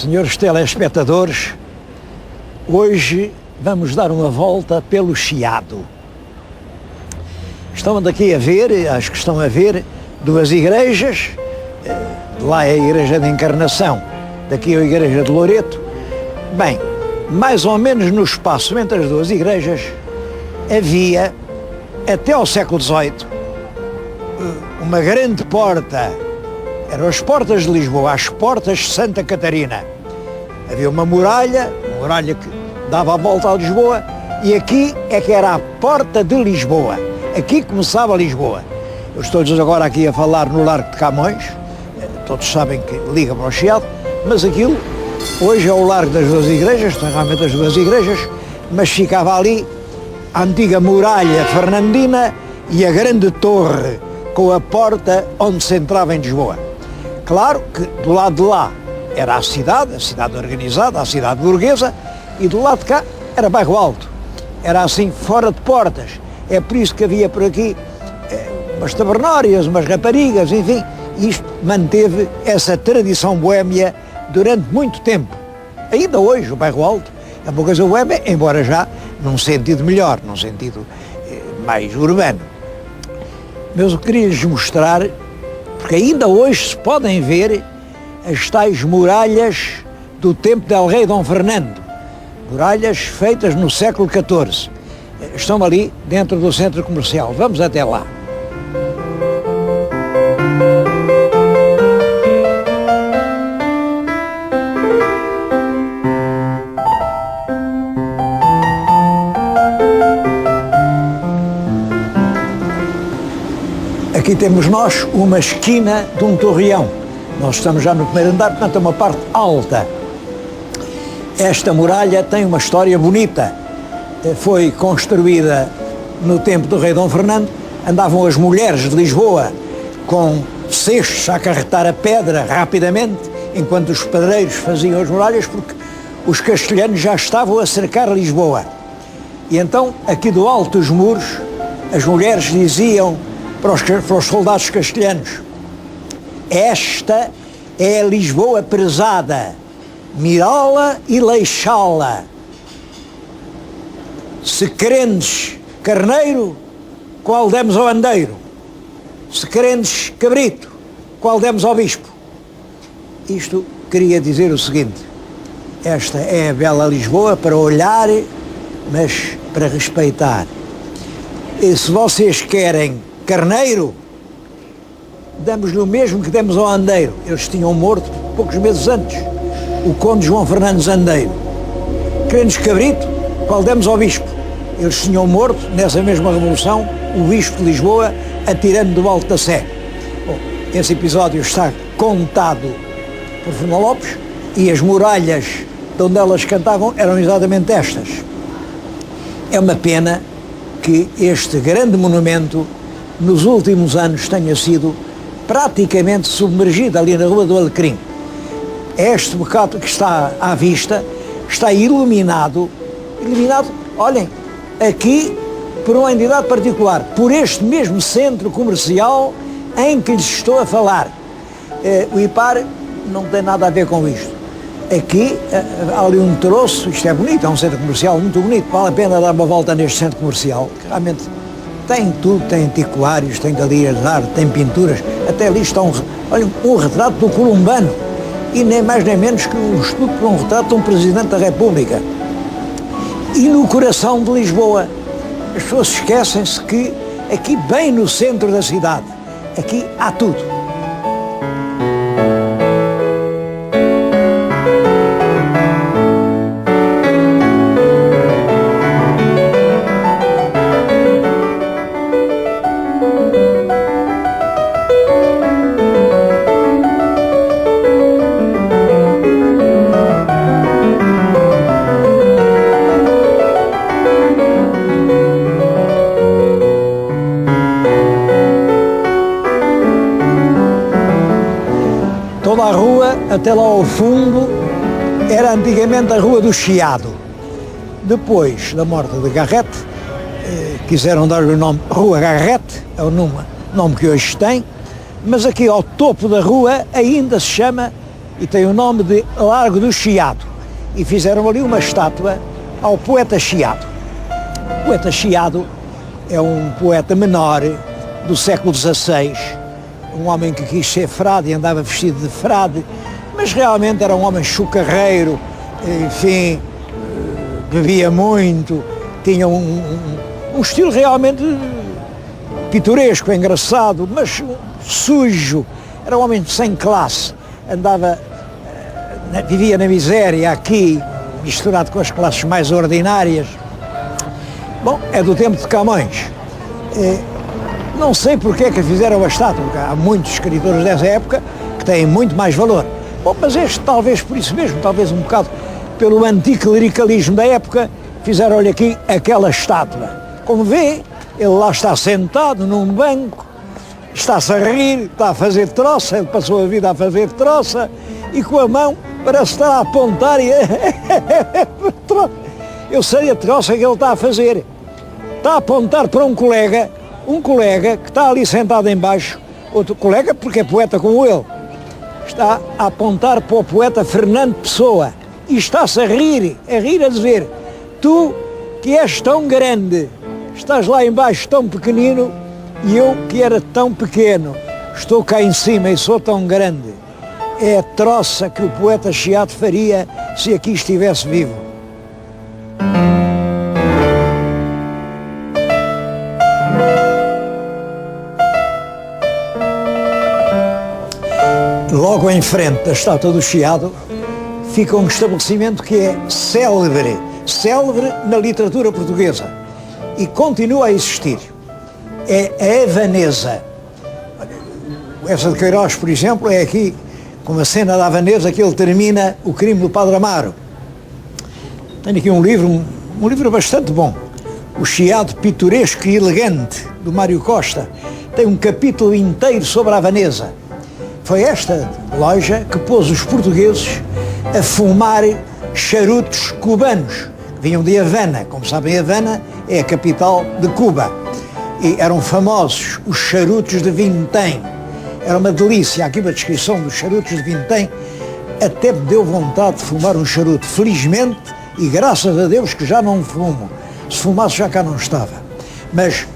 Senhores telespectadores, hoje vamos dar uma volta pelo Chiado. Estão daqui a ver, acho que estão a ver, duas igrejas. Lá é a Igreja da Encarnação, daqui é a Igreja de Loreto. Bem, mais ou menos no espaço entre as duas igrejas havia, até ao século XVIII, uma grande porta. Eram as portas de Lisboa, as portas de Santa Catarina. Havia uma muralha que dava a volta a Lisboa, e aqui é que era a porta de Lisboa. Aqui começava Lisboa. Eu estou-lhes agora aqui a falar no Largo de Camões, todos sabem que liga para o Chiado, mas aquilo hoje é o Largo das Duas Igrejas, tem realmente as duas igrejas, mas ficava ali a antiga muralha fernandina e a grande torre com a porta onde se entrava em Lisboa. Claro que do lado de lá era a cidade organizada, a cidade burguesa, e do lado de cá era bairro alto, era assim fora de portas. É por isso que havia por aqui umas tabernórias, umas raparigas, enfim, e isto manteve essa tradição boémia durante muito tempo. Ainda hoje o bairro alto é uma coisa boémia, embora já num sentido melhor, num sentido mais urbano. Mas eu queria-lhes mostrar, porque ainda hoje se podem ver as tais muralhas do tempo del rei Dom Fernando, muralhas feitas no século XIV. Estão ali dentro do centro comercial. Vamos até lá. Aqui temos nós uma esquina de um torreão. Nós estamos já no primeiro andar, portanto é uma parte alta. Esta muralha tem uma história bonita. Foi construída no tempo do rei Dom Fernando. Andavam as mulheres de Lisboa com cestos a acarretar a pedra rapidamente, enquanto os pedreiros faziam as muralhas, porque os castelhanos já estavam a cercar Lisboa. E então, aqui do alto dos muros, as mulheres diziam para os soldados castelhanos: esta é a Lisboa prezada, mirá-la e leixá-la. Se querendes carneiro, qual demos ao andeiro? Se querendes cabrito, qual demos ao bispo? Isto queria dizer o seguinte: esta é a bela Lisboa para olhar, mas para respeitar. E se vocês querem carneiro, damos-lhe o mesmo que demos ao andeiro. Eles tinham morto poucos meses antes o conde João Fernandes Andeiro. Queremos cabrito, qual demos ao bispo. Eles tinham morto nessa mesma revolução o bispo de Lisboa atirando do alto da Sé. Bom, esse episódio está contado por Fernão Lopes, e as muralhas de onde elas cantavam eram exatamente estas. É uma pena que este grande monumento nos últimos anos tenha sido praticamente submergido ali na Rua do Alecrim. Este bocado que está à vista está iluminado, olhem, aqui por uma entidade particular, por este mesmo centro comercial em que lhes estou a falar. O IPAR não tem nada a ver com isto. Aqui há ali um troço, isto é bonito, é um centro comercial muito bonito, vale a pena dar uma volta neste centro comercial, que realmente tem tudo, tem antiquários, tem galerias de arte, tem pinturas, até ali está um retrato do Columbano, e nem mais nem menos que um estudo para um retrato de um Presidente da República. E no coração de Lisboa, as pessoas esquecem-se que aqui bem no centro da cidade, aqui há tudo. Toda a rua, até lá ao fundo, era antigamente a Rua do Chiado. Depois da morte de Garrett, quiseram dar-lhe o nome Rua Garrett, é o nome que hoje tem, mas aqui ao topo da rua ainda se chama e tem o nome de Largo do Chiado. E fizeram ali uma estátua ao poeta Chiado. O poeta Chiado é um poeta menor do século XVI, um homem que quis ser frade e andava vestido de frade, mas realmente era um homem chucarreiro, enfim, bebia muito, tinha um estilo realmente pitoresco, engraçado, mas sujo, era um homem sem classe, andava, vivia na miséria aqui, misturado com as classes mais ordinárias. Bom, é do tempo de Camões. Não sei porque é que fizeram a estátua, porque há muitos escritores dessa época que têm muito mais valor. Bom, mas este talvez por isso mesmo, talvez um bocado pelo anticlericalismo da época, fizeram-lhe aqui aquela estátua. Como vê, ele lá está sentado num banco, está-se a rir, está a fazer troça, ele passou a vida a fazer troça, e com a mão parece estar a apontar e... Eu sei a troça que ele está a fazer. Está a apontar para um colega que está ali sentado em baixo, outro colega, porque é poeta como ele, está a apontar para o poeta Fernando Pessoa e está-se a rir, a dizer: tu que és tão grande, estás lá em baixo tão pequenino, e eu que era tão pequeno, estou cá em cima e sou tão grande. É a troça que o poeta Chiado faria se aqui estivesse vivo. Logo em frente da estátua do Chiado fica um estabelecimento que é célebre na literatura portuguesa e continua a existir. É a Havanesa. Essa de Queiroz, por exemplo, é aqui com a cena da Havanesa que ele termina o crime do Padre Amaro. Tenho aqui um livro bastante bom, O Chiado Pitoresco e Elegante, do Mário Costa. Tem um capítulo inteiro sobre a Havanesa. Foi esta loja que pôs os portugueses a fumar charutos cubanos, que vinham de Havana. Como sabem, Havana é a capital de Cuba. E eram famosos os charutos de vintém. Era uma delícia. Aqui uma descrição dos charutos de vintém. Até me deu vontade de fumar um charuto. Felizmente, e graças a Deus que já não fumo. Se fumasse já cá não estava. Mas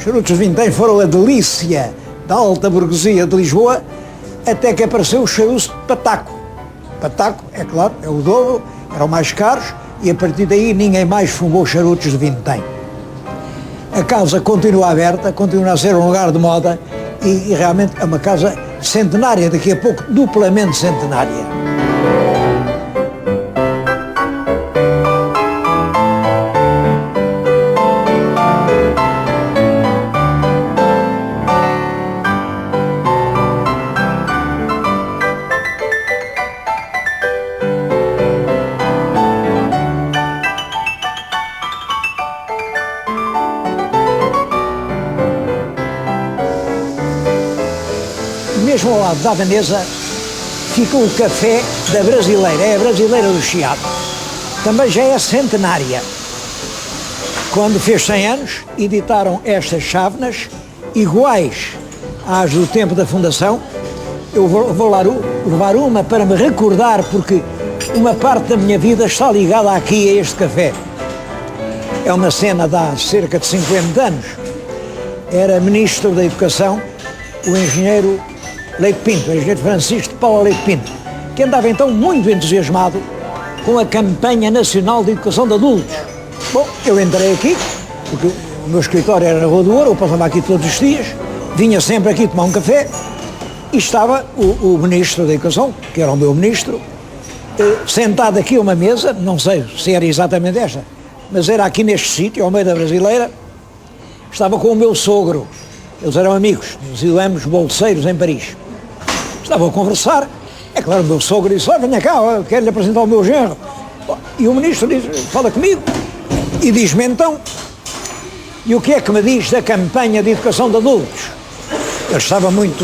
charutos de vintém foram a delícia da alta burguesia de Lisboa, até que apareceu o charuto de Pataco. Pataco, é claro, é o dobro, eram mais caros, e a partir daí ninguém mais fumou charutos de vintém. A casa continua aberta, continua a ser um lugar de moda, e realmente é uma casa centenária, daqui a pouco duplamente centenária. Mesmo ao lado da Havanesa fica o café da Brasileira, é a Brasileira do Chiado. Também já é centenária. Quando fez 100 anos, editaram estas chávenas, iguais às do tempo da fundação. Eu vou lá levar uma para me recordar, porque uma parte da minha vida está ligada aqui a este café. É uma cena de há cerca de 50 anos. Era Ministro da Educação, o engenheiro Leite Pinto, o engenheiro Francisco de Paula Leite Pinto, que andava então muito entusiasmado com a campanha nacional de educação de adultos. Bom, eu entrei aqui, porque o meu escritório era na Rua do Ouro, eu passava aqui todos os dias, vinha sempre aqui tomar um café, e estava o Ministro da Educação, que era o meu ministro, sentado aqui a uma mesa, não sei se era exatamente esta, mas era aqui neste sítio, ao meio da Brasileira, estava com o meu sogro. Eles eram amigos, nos íamos bolseiros em Paris. Estavam a conversar, é claro, o meu sogro disse: venha cá, eu quero lhe apresentar o meu genro. E o ministro diz: fala comigo. E diz-me então: e o que é que me diz da campanha de educação de adultos? Eu estava muito,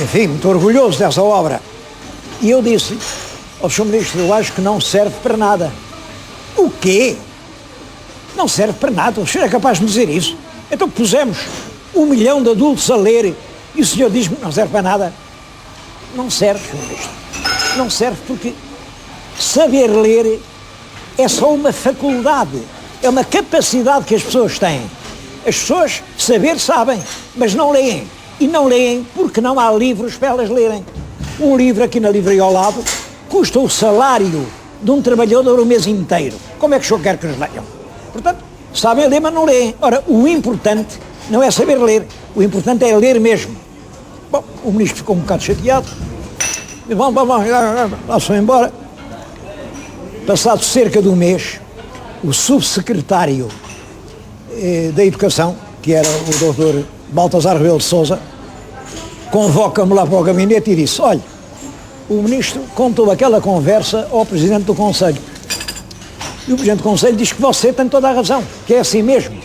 enfim, muito orgulhoso dessa obra. E eu disse: ó Sr. Ministro, eu acho que não serve para nada. O quê? Não serve para nada? O senhor é capaz de me dizer isso? Então pusemos 1 milhão de adultos a ler e o senhor diz-me que não serve para nada. Não serve, Sr. Ministro. Não serve porque saber ler é só uma faculdade, é uma capacidade que as pessoas têm. As pessoas saber sabem, mas não leem. E não leem porque não há livros para elas lerem. Um livro aqui na livraria ao lado custa o salário de um trabalhador o mês inteiro. Como é que o senhor quer que nos leiam? Portanto, sabem ler, mas não leem. Ora, o importante não é saber ler, o importante é ler mesmo. Bom, o ministro ficou um bocado chateado. Vamos, lá se foi embora. Passado cerca de um mês, o subsecretário da Educação, que era o doutor Baltasar Rebelo de Sousa, convoca-me lá para o gabinete e disse: olha, o ministro contou aquela conversa ao presidente do Conselho. E o presidente do Conselho diz que você tem toda a razão, que é assim mesmo.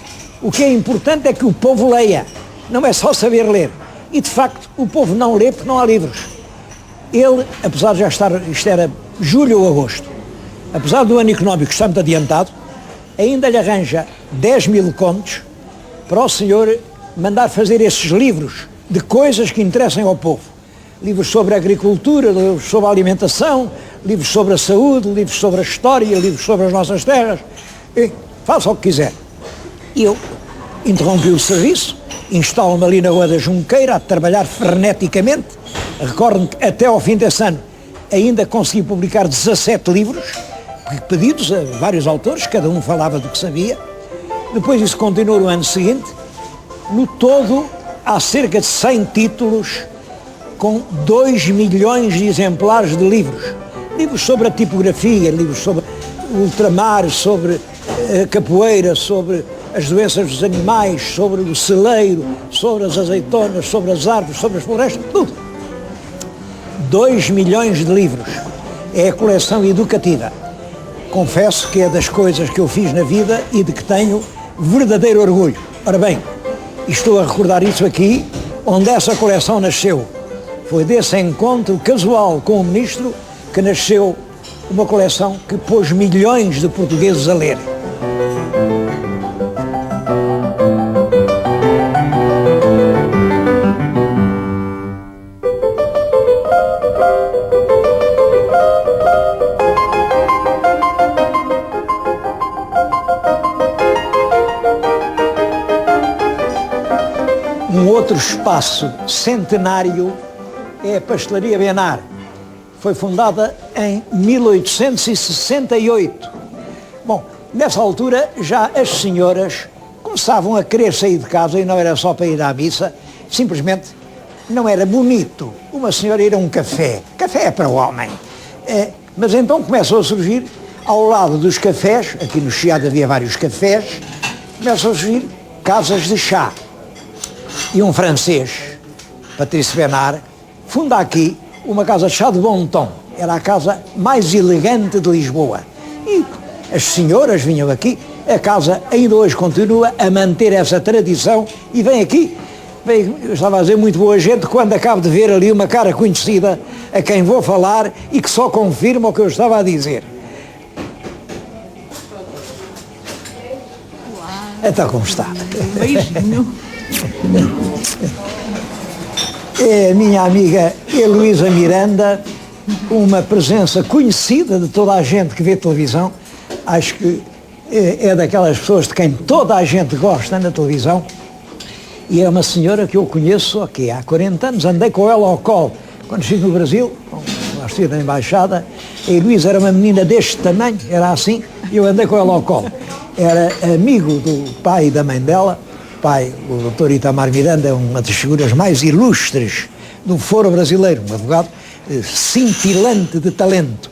O que é importante é que o povo leia, não é só saber ler. E de facto o povo não lê porque não há livros. Ele, apesar de já estar, isto era julho ou agosto, apesar do ano económico estar muito adiantado, ainda lhe arranja 10 mil contos para o senhor mandar fazer esses livros de coisas que interessem ao povo. Livros sobre a agricultura, livros sobre a alimentação, livros sobre a saúde, livros sobre a história, livros sobre as nossas terras. E faça o que quiser. E eu interrompi o serviço, instalo-me ali na Rua da Junqueira a trabalhar freneticamente. Recordo-me que até ao fim desse ano ainda consegui publicar 17 livros, pedidos a vários autores, cada um falava do que sabia. Depois isso continuou no ano seguinte. No todo há cerca de 100 títulos com 2 milhões de exemplares de livros. Livros sobre a tipografia, livros sobre o ultramar, sobre a capoeira, sobre as doenças dos animais, sobre o celeiro, sobre as azeitonas, sobre as árvores, sobre as florestas, tudo. 2 milhões de livros. É a coleção educativa. Confesso que é das coisas que eu fiz na vida e de que tenho verdadeiro orgulho. Ora bem, estou a recordar isso aqui, onde essa coleção nasceu. Foi desse encontro casual com o ministro que nasceu uma coleção que pôs milhões de portugueses a ler. Um outro espaço centenário é a Pastelaria Benar. Foi fundada em 1868. Bom, nessa altura já as senhoras começavam a querer sair de casa e não era só para ir à missa, simplesmente não era bonito uma senhora ir a um café. Café é para o homem. Mas então começou a surgir, ao lado dos cafés, aqui no Chiado havia vários cafés, começam a surgir casas de chá. E um francês, Patrice Benar, funda aqui uma casa de chá de bom tom. Era a casa mais elegante de Lisboa. E as senhoras vinham aqui, a casa ainda hoje continua a manter essa tradição e vem aqui. Eu estava a dizer muito boa gente quando acabo de ver ali uma cara conhecida a quem vou falar e que só confirma o que eu estava a dizer. Então como está? Um beijinho. É a minha amiga Heloísa Miranda, uma presença conhecida de toda a gente que vê televisão. Acho que é daquelas pessoas de quem toda a gente gosta na televisão. E é uma senhora que eu conheço aqui há 40 anos, andei com ela ao colo. Quando estive no Brasil, lá estive na embaixada, a Heloísa era uma menina deste tamanho, era assim, e eu andei com ela ao colo. Era amigo do pai e da mãe dela. Pai, o Dr. Itamar Miranda, é uma das figuras mais ilustres do foro brasileiro, um advogado cintilante de talento.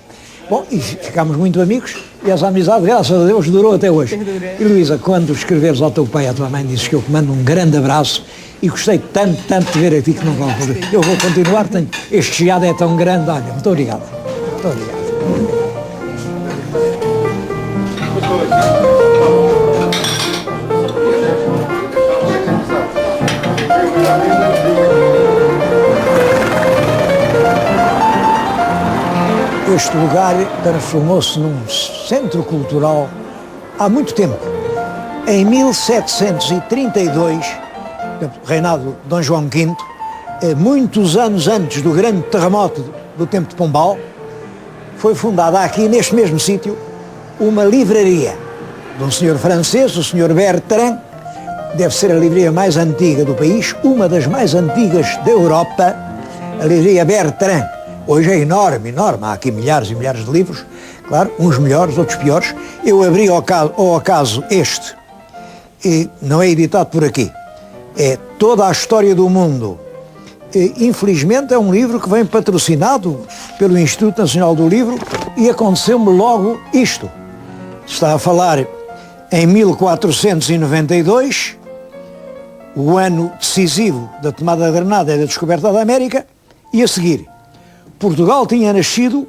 Bom, e ficámos muito amigos e essa amizade, graças a Deus, durou até hoje. E Luísa, quando escreveres ao teu pai e à tua mãe, dizes que eu te mando um grande abraço e gostei tanto de ver a ti que não vou poder. Eu vou continuar, este chiado é tão grande, olha, muito obrigado. Muito obrigado. Este lugar transformou-se num centro cultural há muito tempo. Em 1732, reinado de Dom João V, muitos anos antes do grande terremoto do tempo de Pombal, foi fundada aqui, neste mesmo sítio, uma livraria de um senhor francês, o senhor Bertrand. Deve ser a livraria mais antiga do país, uma das mais antigas da Europa, a livraria Bertrand. Hoje é enorme, enorme, há aqui milhares e milhares de livros, claro, uns melhores, outros piores. Eu abri ao acaso este, e não é editado por aqui, é Toda a História do Mundo. E, infelizmente é um livro que vem patrocinado pelo Instituto Nacional do Livro, e aconteceu-me logo isto. Está a falar em 1492, o ano decisivo da tomada da Granada e da descoberta da América, e a seguir, Portugal tinha nascido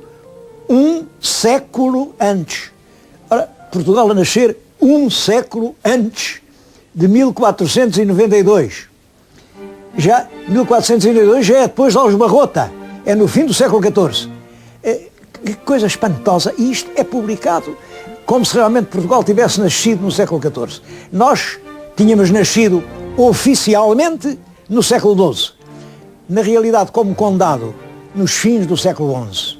um século antes. Ora, Portugal a nascer um século antes de 1492. Já 1492 já é depois de Alves Barrota, é no fim do século XIV. Que coisa espantosa. E isto é publicado como se realmente Portugal tivesse nascido no século XIV. Nós tínhamos nascido oficialmente no século XII. Na realidade, como condado, nos fins do século XI.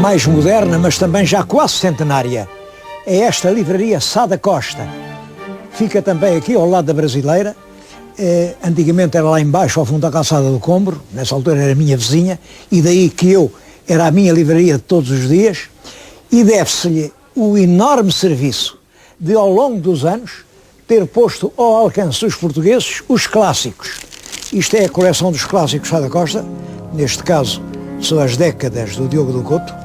Mais moderna, mas também já quase centenária, é esta livraria Sá da Costa. Fica também aqui ao lado da Brasileira. Antigamente era lá embaixo, ao fundo da calçada do Combro, nessa altura era a minha vizinha, e daí que era a minha livraria de todos os dias, e deve-se-lhe o enorme serviço de, ao longo dos anos, ter posto ao alcance dos portugueses os clássicos. Isto é a coleção dos clássicos Sá da Costa, neste caso são as décadas do Diogo do Couto,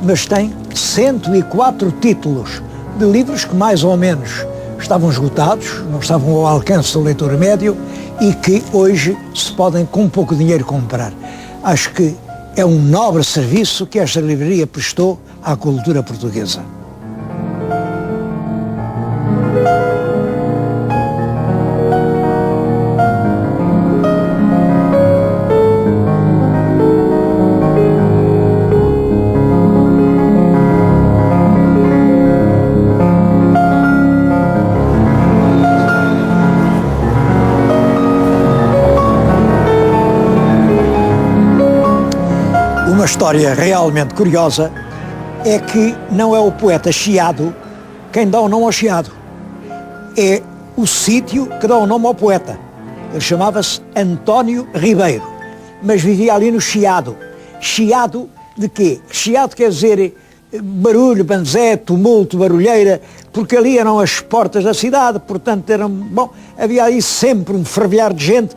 mas tem 104 títulos de livros que mais ou menos estavam esgotados, não estavam ao alcance do leitor médio e que hoje se podem com pouco dinheiro comprar. Acho que é um nobre serviço que esta livraria prestou à cultura portuguesa. Uma história realmente curiosa é que não é o poeta Chiado quem dá o nome ao Chiado, é o sítio que dá o nome ao poeta. Ele chamava-se António Ribeiro, mas vivia ali no Chiado. Chiado de quê? Chiado quer dizer barulho, banzé, tumulto, barulheira, porque ali eram as portas da cidade, portanto havia aí sempre um fervilhar de gente,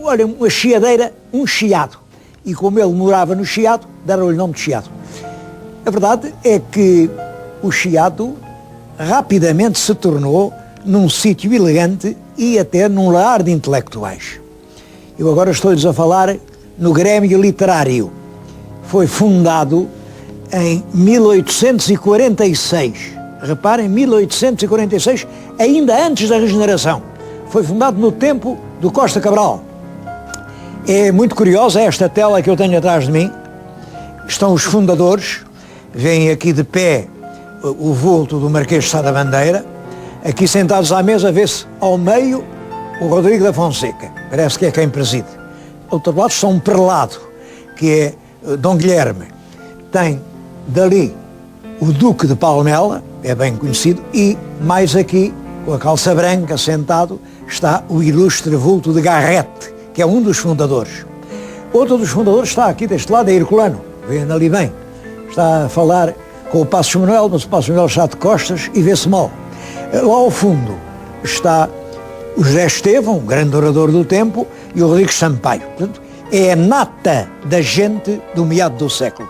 olha, uma chiadeira, um chiado. E como ele morava no Chiado, deram-lhe o nome de Chiado. A verdade é que o Chiado rapidamente se tornou num sítio elegante e até num lar de intelectuais. Eu agora estou-lhes a falar no Grêmio Literário. Foi fundado em 1846. Reparem, 1846, ainda antes da regeneração. Foi fundado no tempo do Costa Cabral. É muito curiosa esta tela que eu tenho atrás de mim. Estão os fundadores, vêm aqui de pé o vulto do Marquês de Sá da Bandeira. Aqui sentados à mesa vê-se ao meio o Rodrigo da Fonseca, parece que é quem preside. Ao outro lado está um prelado, que é Dom Guilherme. Tem dali o Duque de Palmela, é bem conhecido, e mais aqui, com a calça branca, sentado, está o ilustre vulto de Garrete, que é um dos fundadores. Outro dos fundadores está aqui deste lado, é Herculano, vem ali bem. Está a falar com o Passos Manuel, mas o Passos Manuel está de costas e vê-se mal. Lá ao fundo está o José Estevão, grande orador do tempo, e o Rodrigues Sampaio. Portanto, é a nata da gente do meado do século.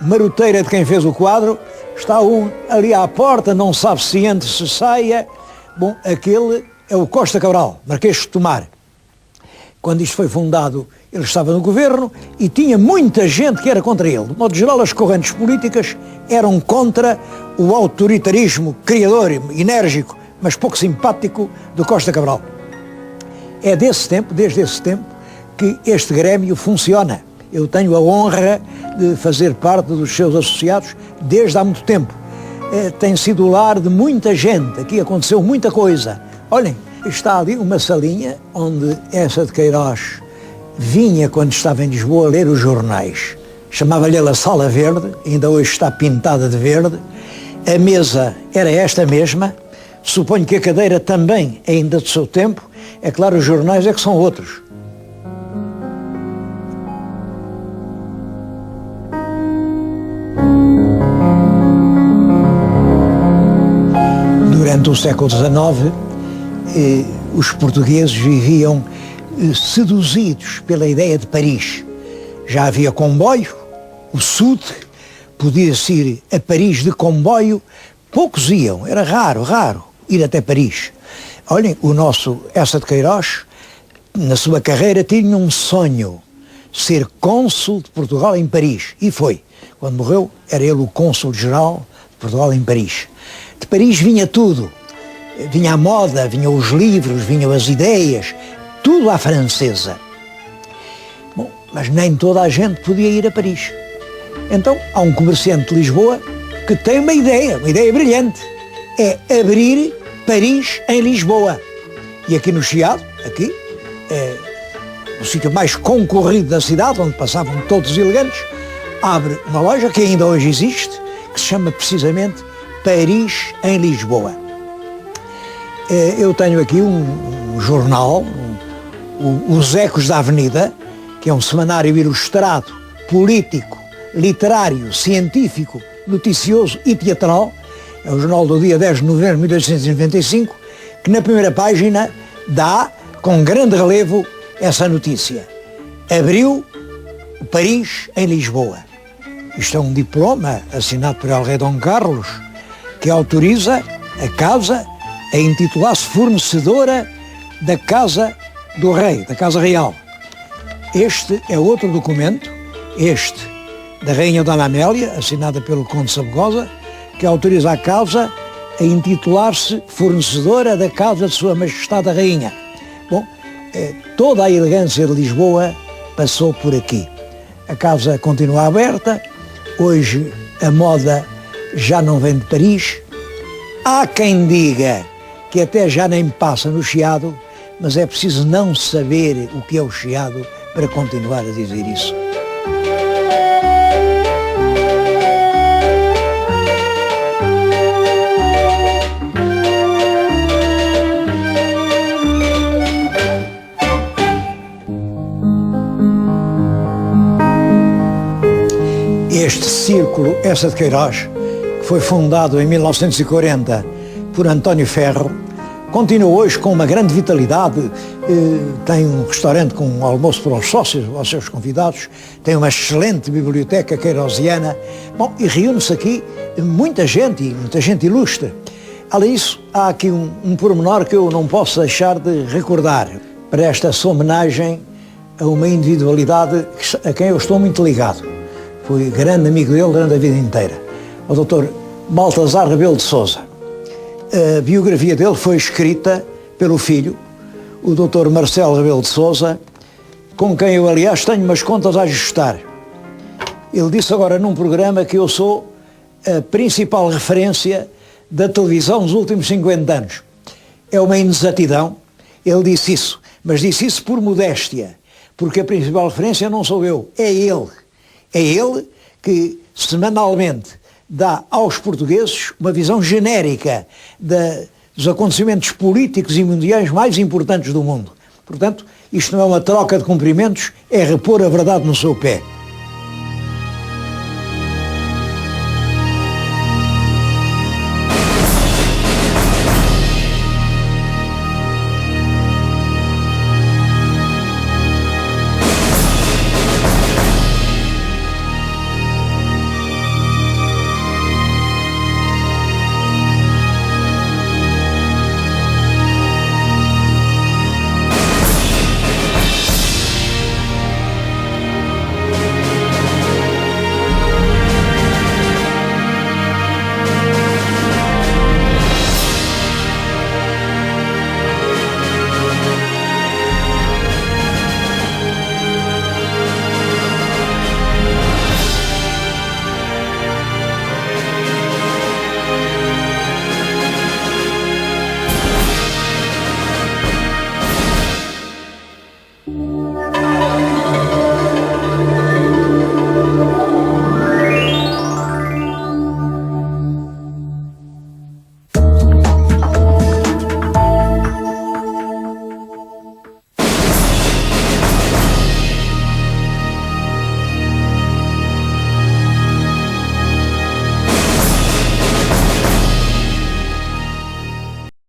Maroteira de quem fez o quadro, está um ali à porta, não sabe se entra, se saia. Bom, aquele é o Costa Cabral, Marquês de Tomar. Quando isto foi fundado, ele estava no governo e tinha muita gente que era contra ele. De modo geral, as correntes políticas eram contra o autoritarismo criador, enérgico, mas pouco simpático do Costa Cabral. É desse tempo, desde esse tempo, que este Grêmio funciona. Eu tenho a honra de fazer parte dos seus associados desde há muito tempo. tem sido o lar de muita gente. Aqui aconteceu muita coisa. Olhem, está ali uma salinha onde essa de Queiroz vinha, quando estava em Lisboa, a ler os jornais. Chamava-lhe a Sala Verde, ainda hoje está pintada de verde. A mesa era esta mesma. Suponho que a cadeira também é ainda do seu tempo. É claro, os jornais é que são outros. Durante o século XIX, os portugueses viviam seduzidos pela ideia de Paris. Já havia comboio, o Sud, podia-se ir a Paris de comboio, poucos iam, era raro ir até Paris. Olhem, o nosso Eça de Queiroz, na sua carreira, tinha um sonho, ser cônsul de Portugal em Paris, e foi. Quando morreu, era ele o cônsul-geral de Portugal em Paris. De Paris vinha tudo, vinha a moda, vinham os livros, vinham as ideias, tudo à francesa. Bom, mas nem toda a gente podia ir a Paris. Então, há um comerciante de Lisboa que tem uma ideia brilhante, é abrir Paris em Lisboa. E aqui no Chiado, aqui, o sítio mais concorrido da cidade, onde passavam todos os elegantes, abre uma loja que ainda hoje existe, que se chama precisamente Paris em Lisboa. Eu tenho aqui um jornal, Os Ecos da Avenida, que é um semanário ilustrado, político, literário, científico, noticioso e teatral. É o jornal do dia 10 de novembro de 1895, que na primeira página dá, com grande relevo, essa notícia. Abriu Paris em Lisboa. Isto é um diploma assinado por El Rei Dom Carlos, que autoriza a casa a intitular-se fornecedora da Casa do Rei, da Casa Real. Este é outro documento, este da Rainha Dona Amélia, assinada pelo Conde de Sabugosa, que autoriza a casa a intitular-se fornecedora da Casa de Sua Majestade a Rainha. Bom, toda a elegância de Lisboa passou por aqui. A casa continua aberta, hoje a moda já não vem de Paris. Há quem diga que até já nem passa no Chiado, mas é preciso não saber o que é o Chiado para continuar a dizer isso. Este círculo, Eça de Queiroz, que foi fundado em 1940 por António Ferro, continua hoje com uma grande vitalidade, tem um restaurante com um almoço para os sócios, aos seus convidados, tem uma excelente biblioteca queirosiana. Bom, e reúne-se aqui muita gente ilustre. Além disso, há aqui um pormenor que eu não posso deixar de recordar. Presta-se homenagem a uma individualidade a quem eu estou muito ligado. Fui grande amigo dele durante a vida inteira, o Dr. Baltasar Rebelo de Sousa. A biografia dele foi escrita pelo filho, o Dr. Marcelo Rebelo de Sousa, com quem eu, aliás, tenho umas contas a ajustar. Ele disse agora num programa que eu sou a principal referência da televisão nos últimos 50 anos. É uma inexatidão, ele disse isso, mas disse isso por modéstia, porque a principal referência não sou eu, é ele. É ele que, semanalmente, dá aos portugueses uma visão genérica dos acontecimentos políticos e mundiais mais importantes do mundo. Portanto, isto não é uma troca de cumprimentos, é repor a verdade no seu pé.